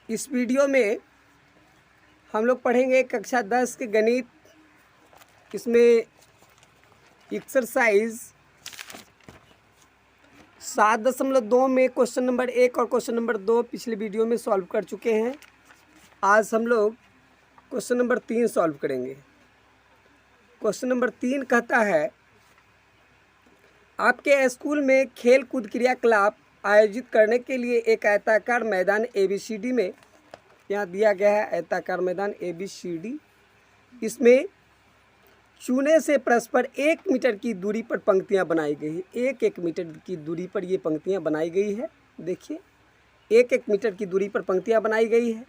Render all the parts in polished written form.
इस वीडियो में हम लोग पढ़ेंगे कक्षा 10 के गणित। इसमें एक्सरसाइज 7.2 में क्वेश्चन नंबर 1 और क्वेश्चन नंबर 2 पिछले वीडियो में सॉल्व कर चुके हैं। आज हम लोग क्वेश्चन नंबर 3 सॉल्व करेंगे। क्वेश्चन नंबर 3 कहता है, आपके स्कूल में खेल कूद क्रियाकलाप आयोजित करने के लिए एक आयताकार मैदान ABCD में, यहाँ दिया गया है आयताकार मैदान ABCD, इसमें चूने से परस्पर 1 मीटर की दूरी पर पंक्तियाँ बनाई गई है। 1-1 मीटर की दूरी पर ये पंक्तियाँ बनाई गई है। देखिए 1-1 मीटर की दूरी पर पंक्तियाँ बनाई गई है।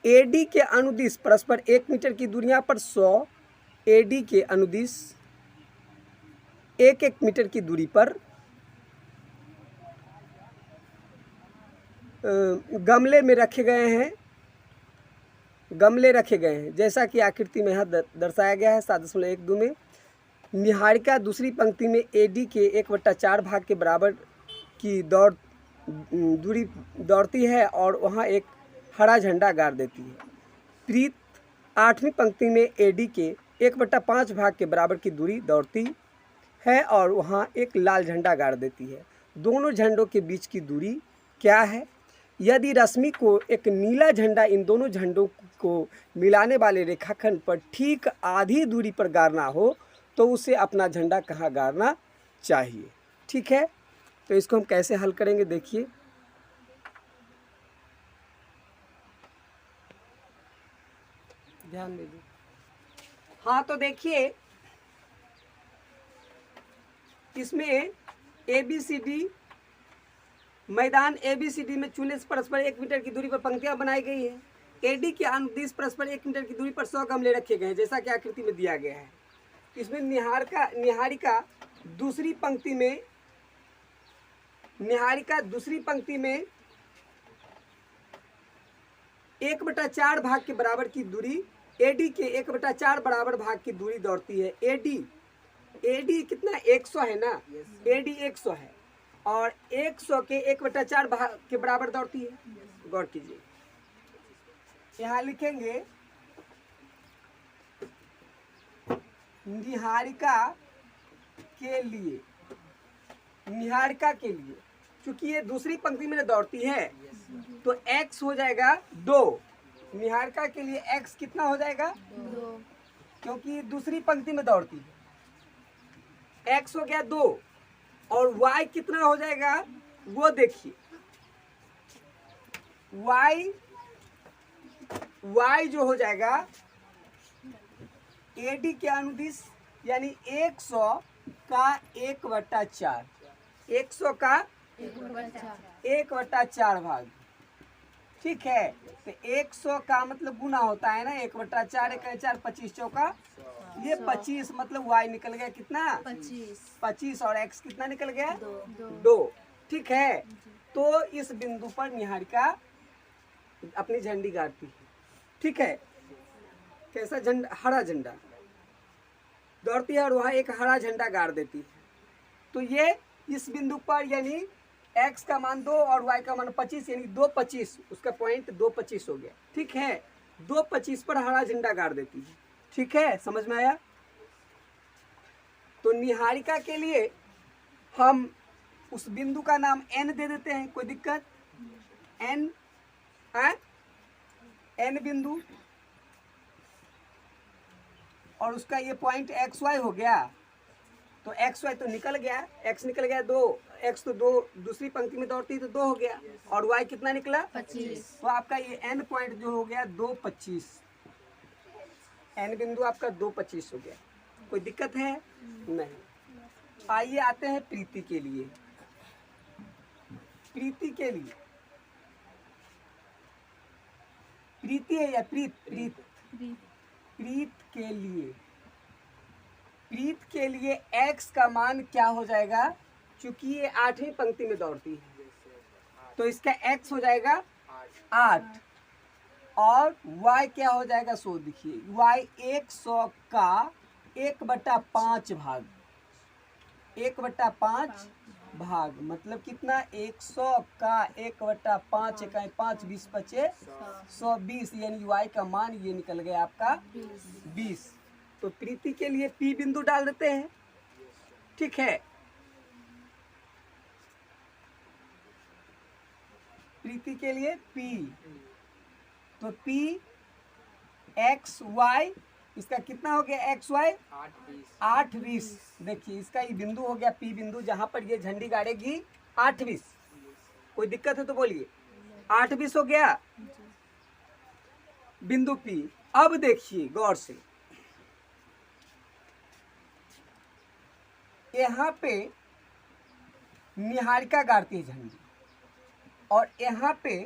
AD के अनुदिश परस्पर 1 मीटर की दूरियाँ पर 100 AD के अनुदिश 1-1 मीटर की दूरी पर गमले में रखे गए हैं, गमले रखे गए हैं जैसा कि आकृति में यहाँ दर्शाया गया है 7.12 में। निहारिका दूसरी पंक्ति में AD के 1/4 भाग के बराबर की दूरी दौड़ती है और वहाँ एक हरा झंडा गाड़ देती है। प्रीत 8वीं पंक्ति में AD के 1/5 भाग के बराबर की दूरी दौड़ती है और वहाँ एक लाल झंडा गाड़ देती है। दोनों झंडों के बीच की दूरी क्या है? यदि रश्मि को एक नीला झंडा इन दोनों झंडों को मिलाने वाले रेखाखंड पर ठीक आधी दूरी पर गाड़ना हो तो उसे अपना झंडा कहाँ गाड़ना चाहिए? ठीक है, तो इसको हम कैसे हल करेंगे देखिए। ध्यान दीजिए। हाँ, तो देखिए इसमें ABCD मैदान ABCD में चूने से परस्पर 1 मीटर की दूरी पर पंक्तियां बनाई गई है। AD के अनुदिश परस्पर 1 मीटर की दूरी पर 100 गमले रखे गए हैं जैसा कि आकृति में दिया गया है। इसमें निहारिका दूसरी पंक्ति में 1/4 भाग के बराबर की दूरी AD के 1/4 बराबर भाग की दूरी दौड़ती है। AD कितना 100 है ना? AD 100 है और 100 के 1/4 भाग के बराबर दौड़ती है। गौर कीजिए, यहाँ लिखेंगे निहारिका के लिए चूंकि ये दूसरी पंक्ति में दौड़ती है तो x हो जाएगा 2। निहारिका के लिए x कितना हो जाएगा? 2, क्योंकि दूसरी पंक्ति में दौड़ती है। x हो गया 2 और y कितना हो जाएगा वो देखिए। y जो हो जाएगा AD के अनुदिश यानी 100 का 1/4, 100 का 1/4 भाग। ठीक है, तो 100 का मतलब गुना होता है ना 1/4, 1/4 25 चौका ये 25, मतलब y निकल गया कितना 25 और x कितना निकल गया 2। ठीक है, तो इस बिंदु पर निहारिका अपनी झंडी गाड़ती है। ठीक है, कैसा झंडा? हरा झंडा दौड़ती है और वहाँ एक हरा झंडा गाड़ देती है। तो ये इस बिंदु पर यानी x का मान 2 और y का मान 25 यानी 2.25, उसका पॉइंट 2.25 हो गया। ठीक है, 2.25 पर हरा झंडा गाड़ देती है। ठीक है, समझ में आया? तो निहारिका के लिए हम उस बिंदु का नाम n दे देते हैं, कोई दिक्कत? n है n बिंदु और उसका ये पॉइंट XY हो गया। तो XY तो निकल गया, x निकल गया 2, x तो 2 दूसरी पंक्ति में दौड़ती तो 2 हो गया और y कितना निकला 25। तो आपका ये n पॉइंट जो हो गया 2.25, n बिंदु आपका 2.25 हो गया। कोई दिक्कत है? नहीं। आइए आते हैं प्रीति के लिए। प्रीति है या प्रीत के लिए x का मान क्या हो जाएगा? चूंकि ये 8वीं पंक्ति में दौड़ती है तो इसका x हो जाएगा 8 और y क्या हो जाएगा 100। देखिए y 100 का 1/5 भाग, 1/5 भाग, मतलब कितना 100 का 1/5 इकाई 5 20 25 120, यानी y का मान ये निकल गया आपका 20। तो प्रीति के लिए P बिंदु डाल देते हैं, ठीक है। प्रीति के लिए P, तो P x y, इसका कितना हो गया x y 8 20। देखिए इसका ये बिंदु हो गया P बिंदु, जहां पर ये झंडी गाड़ेगी 8 20। कोई दिक्कत है तो बोलिए, 8 20 हो गया बिंदु P। अब देखिए गौर से, यहाँ पे निहारिका गाड़ती है झंडी और यहाँ पे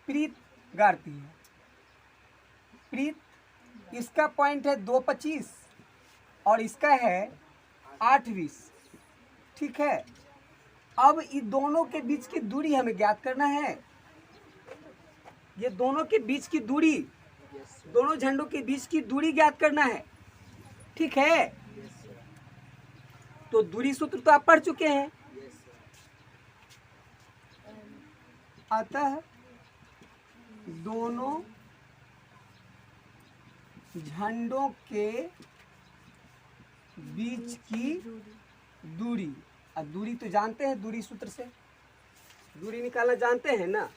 प्रीत गाड़ती है। प्रीत, इसका पॉइंट है 225 और इसका है 8 20, ठीक है। अब इन दोनों के बीच की दूरी हमें ज्ञात करना है। ये दोनों के बीच की दूरी, दोनों झंडों के बीच की दूरी ज्ञात करना है, ठीक है। तो दूरी सूत्र तो आप पढ़ चुके हैं। अतः दोनों झंडों के बीच की दूरी, अब दूरी तो जानते हैं, दूरी सूत्र से दूरी निकालना जानते हैं ना,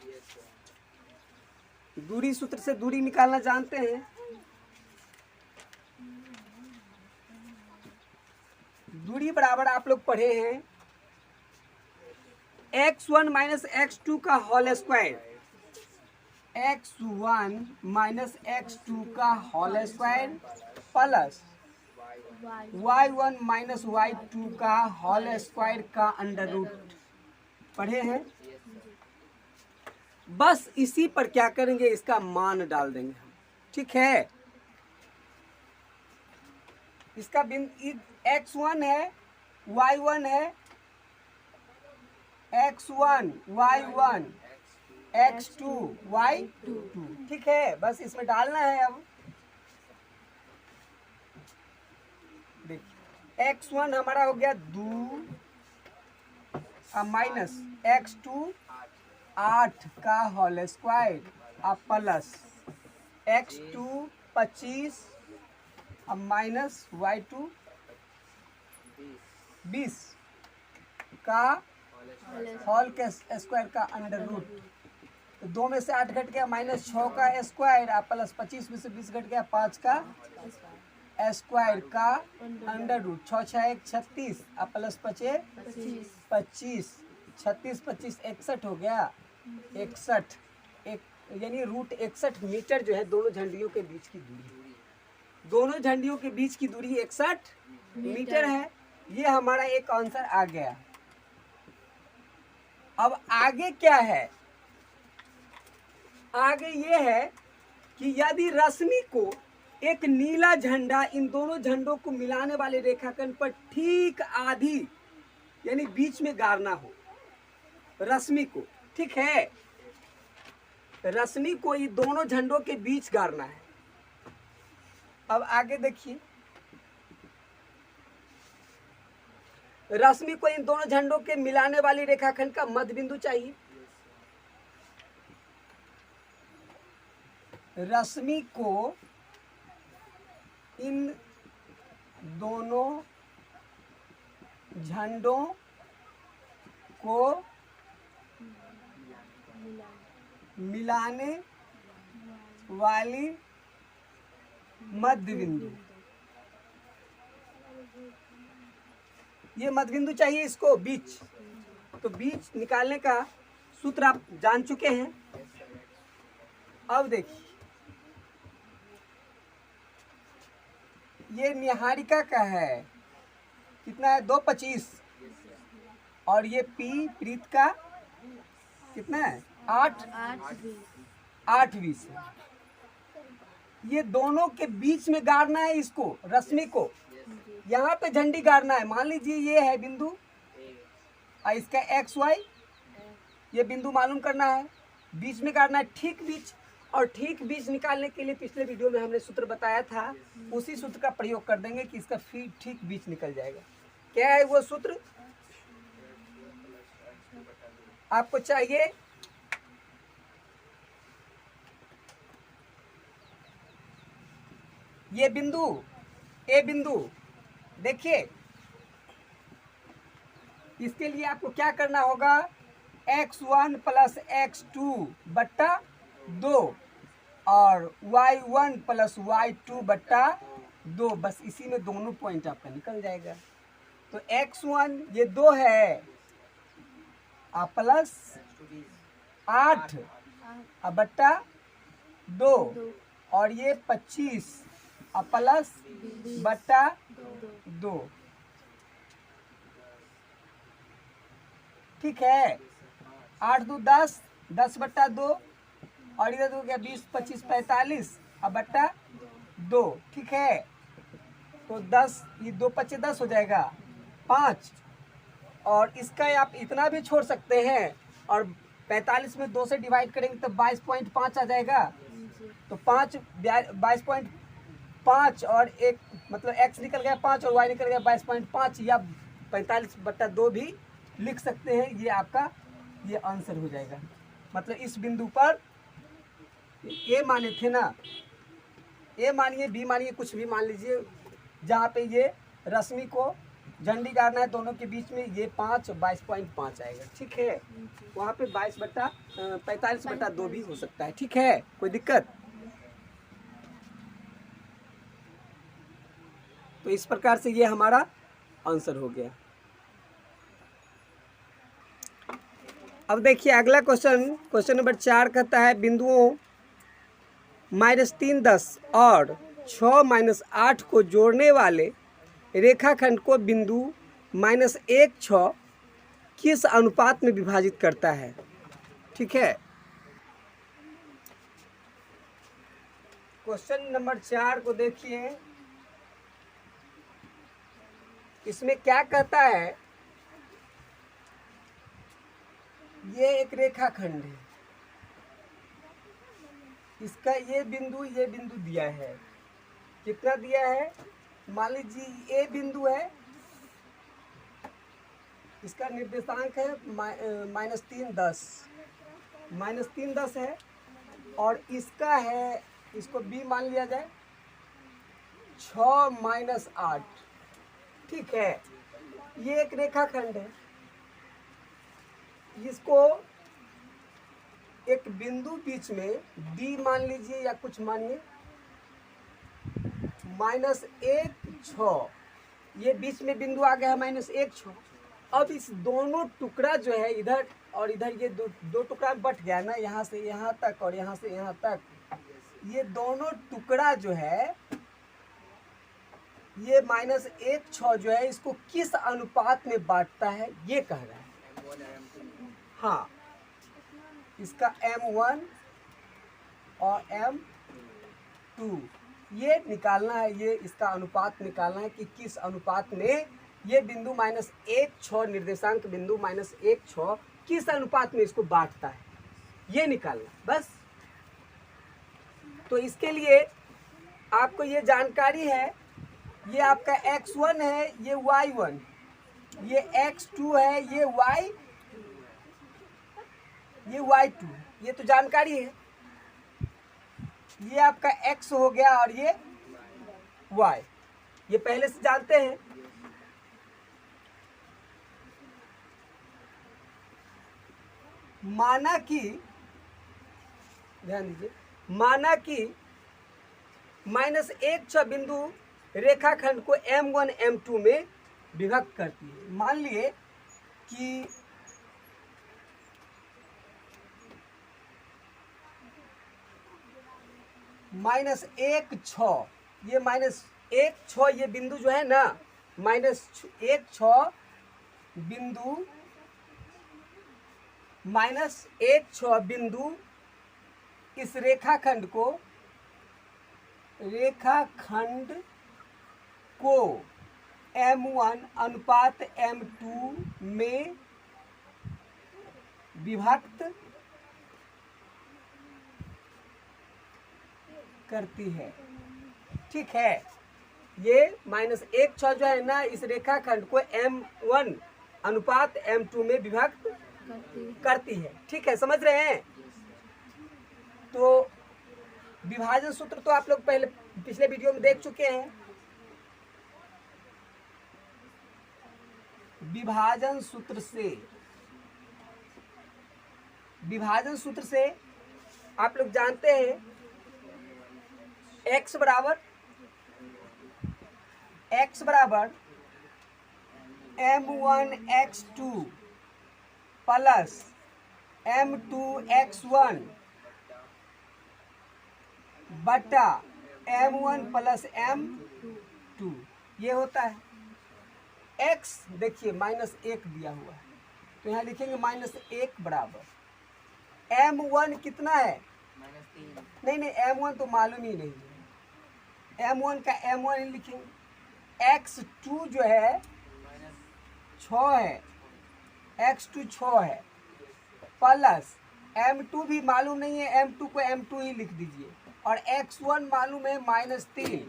दूरी सूत्र से दूरी निकालना जानते हैं। दूरी बराबर आप लोग पढ़े हैं x1 माइनस x2 का whole square, x1 minus x2 का whole square plus y1 minus y2 का होल स्क्वायर का अंडर रूट। पढ़े हैं? बस इसी पर क्या करेंगे, इसका मान डाल देंगे हम, ठीक है। इसका बिंदु x1 है, y1 है, x1 y1 x2 y2, ठीक है। बस इसमें डालना है। अब देखिए x1 हमारा हो गया 2, अब माइनस x2 8 का होल स्क्वायर, अब प्लस x2 25, अब माइनस y2 20 का होल के स्क्वायर का अंडर रूट। तो 2 में से 8 घट गया, माइनस 6 का स्क्वायर, आप प्लस 25 में से 20 घट गया, 5 का स्क्वायर का अंडर रूट। 6 6 1 36, आप प्लस 25 25, 36 25 61 हो गया, 61 यानी रूट 61 मीटर जो है दोनों झंडियों के बीच की दूरी, दोनों झंडियों के बीच की दूरी 61 मीटर है। ये हमारा एक आंसर आ गया। अब आगे क्या है, आगे ये है कि यदि रश्मि को एक नीला झंडा इन दोनों झंडों को मिलाने वाले रेखाखंड पर ठीक आधी यानी बीच में गाड़ना हो रश्मि को, ठीक है। रश्मि को इन दोनों झंडों के बीच गाड़ना है। अब आगे देखिए, रश्मि को इन दोनों झंडों के मिलाने वाली रेखाखंड का मध्य बिंदु चाहिए। रश्मि को इन दोनों झंडों को मिलाने वाली मध्य बिंदु, ये मध्य बिंदु चाहिए इसको, बीच। तो बीच निकालने का सूत्र आप जान चुके हैं। अब देखिए, ये निहारिका का है, कितना है 225, और ये प्रीत का कितना है 8 20 है। ये दोनों के बीच में गाड़ना है इसको, रश्मि को यहाँ पे झंडी गाड़ना है। मान लीजिए ये है बिंदु और इसका एक्स वाई, ये बिंदु मालूम करना है, बीच में गाड़ना है, ठीक बीच। और ठीक बीच निकालने के लिए पिछले वीडियो में हमने सूत्र बताया था, उसी सूत्र का प्रयोग कर देंगे कि इसका ठीक बीच निकल जाएगा। क्या है वो सूत्र? आपको चाहिए ये बिंदु ए बिंदु। देखिए इसके लिए आपको क्या करना होगा, x1 प्लस x2 बट्टा 2 और y1 प्लस y2 बट्टा 2, बस इसी में दोनों पॉइंट आपका निकल जाएगा। तो x1 ये 2 है प्लस 8 बट्टा 2 और ये 25 प्लस बट्टा 2, ठीक है। 8 2 10, 10 बट्टा 2 और इधर हो गया 20 25 45 बट्टा 2, ठीक है। तो 10, ये 2 25 10 हो जाएगा 5, और इसका आप इतना भी छोड़ सकते हैं और 45 में 2 से डिवाइड करेंगे तो 22.5 आ जाएगा। तो 22.5 और एक मतलब x निकल गया 5 और y निकल गया 22.5, या 45 बट्टा 2 भी लिख सकते हैं। ये आपका ये आंसर हो जाएगा। मतलब इस बिंदु पर ए माने थे ना, ए मानिए बी मानिए कुछ भी मान लीजिए, जहाँ पे ये रश्मि को झंडी गाड़ना है दोनों के बीच में, ये 22.5 आएगा, ठीक है। वहाँ पे 45 बट्टा 2 भी हो सकता है, ठीक है, कोई दिक्कत। तो इस प्रकार से ये हमारा आंसर हो गया। अब देखिए अगला क्वेश्चन नंबर 4 कहता है बिंदुओं -3 10 और 6 -8 को जोड़ने वाले रेखाखंड को बिंदु -1 6 किस अनुपात में विभाजित करता है, ठीक है। क्वेश्चन नंबर 4 को देखिए, इसमें क्या कहता है, ये एक रेखाखंड है, इसका ये बिंदु दिया है, कितना दिया है, मान लीजिए ए बिंदु है, इसका निर्देशांक है -3 10 है, और इसका है, इसको बी मान लिया जाए 6 -8, ठीक है। ये एक रेखाखंड है, इसको एक बिंदु बीच में डी मान लीजिए या कुछ मानिए, -1 6, ये बीच में बिंदु आ गया है -1 6। अब इस दोनों टुकड़ा जो है इधर और इधर, ये दो टुकड़ा बट गया ना, यहाँ से यहाँ तक और यहाँ से यहाँ तक, ये दोनों टुकड़ा जो है ये -1 6 जो है इसको किस अनुपात में बांटता है, ये कह रहा है। हाँ, इसका M1 और M2 ये निकालना है, ये इसका अनुपात निकालना है कि किस अनुपात में ये बिंदु -1 6 निर्देशांक बिंदु -1 6 किस अनुपात में इसको बांटता है, ये निकालना बस। तो इसके लिए आपको ये जानकारी है, ये आपका x1 है, ये y1, ये x2 है, ये y2, ये तो जानकारी है। ये आपका x हो गया और ये y, ये पहले से जानते हैं। माना कि, ध्यान दीजिए, माना कि -1 6 बिंदु रेखाखंड को M1 M2 में विभक्त करती है। मान लिए कि -1 6, ये -1 6 ये बिंदु जो है ना, -1 6 बिंदु -1 6 बिंदु इस रेखाखंड को M1 अनुपात M2 में विभक्त करती है, ठीक है। ये -1 6 जो है ना, इस रेखाखंड को M1 अनुपात M2 में विभक्त करती है। ठीक है, समझ रहे हैं? तो विभाजन सूत्र तो आप लोग पहले पिछले वीडियो में देख चुके हैं। विभाजन सूत्र से आप लोग जानते हैं x बराबर m1 x2 plus m2 x1 बटा m1 प्लस m2 ये होता है। x देखिए -1 दिया हुआ है, तो यहाँ लिखेंगे -1 बराबर m1 कितना है? नहीं, m1 तो मालूम ही नहीं है, m1 का m1 ही लिखेंगे। x2 जो है 6 है, x2 6 है, प्लस m2 भी मालूम नहीं है, m2 को m2 ही लिख दीजिए, और x1 मालूम है -3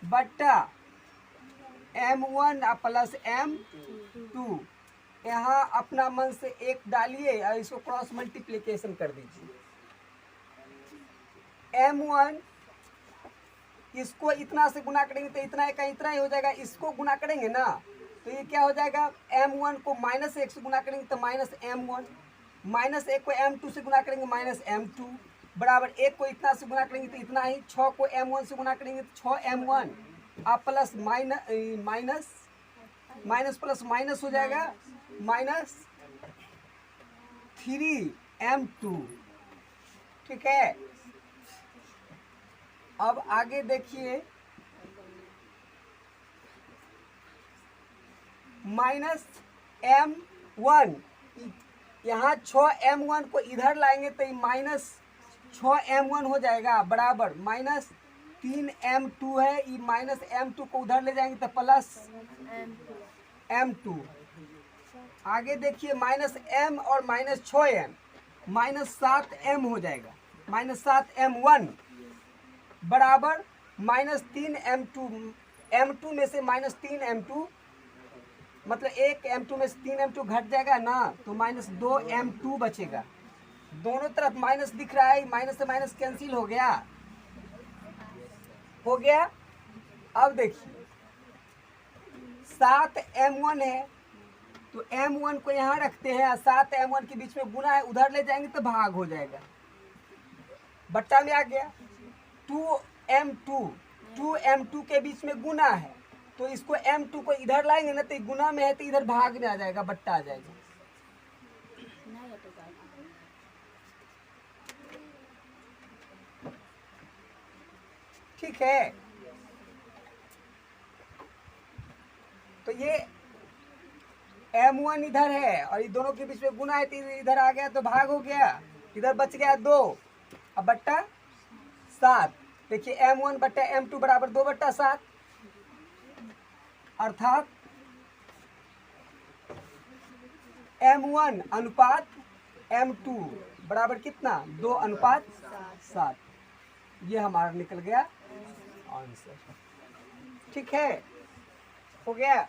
बटा m1 प्लस m2। यहाँ अपना मन से 1 डालिए और इसको क्रॉस मल्टीप्लिकेशन कर दीजिए। m1 इसको इतना से गुना करेंगे तो इतना का इतना ही हो जाएगा, इसको गुना करेंगे ना तो ये क्या हो जाएगा, m1 को -1 से गुना करेंगे तो -m1, -1 को m2 से गुना करेंगे -m2 बराबर 1 को इतना से गुना करेंगे तो इतना ही, 6 को m1 से गुना करेंगे तो 6m1 आप प्लस माइनस प्लस माइनस हो जाएगा -3m2। ठीक है, अब आगे देखिए -m1, यहाँ 6m1 को इधर लाएंगे तो -6m1 हो जाएगा बराबर -3m2 है, ये -m2 को उधर ले जाएंगे तो प्लस m2। आगे देखिए -m और -6m -7m हो जाएगा, -7m1 बराबर -3m2, m2 में से -3m2 मतलब 1m2 में से 3m2 घट जाएगा ना तो -2m2 बचेगा। दोनों तरफ माइनस दिख रहा है, माइनस से माइनस कैंसिल हो गया। अब देखिए 7m1 है तो m1 को यहाँ रखते हैं, 7m1 के बीच में गुना है, उधर ले जाएंगे तो भाग हो जाएगा, बट्टा में आ गया। 2m2 के बीच में गुना है तो इसको m2 को इधर लाएंगे ना तो गुना में है तो इधर भाग में आ जाएगा, बट्टा आ जाएगा। ठीक है, तो ये m1 इधर है और ये दोनों के बीच में गुना है तो इधर आ गया तो भाग हो गया, इधर बच गया 2, अब बट्टा 7। देखिए m1 बट्टा m2 बराबर 2/7, अर्थात m1 अनुपात m2 बराबर कितना, 2:7। ये हमारा निकल गया आंसर। ठीक है, हो गया।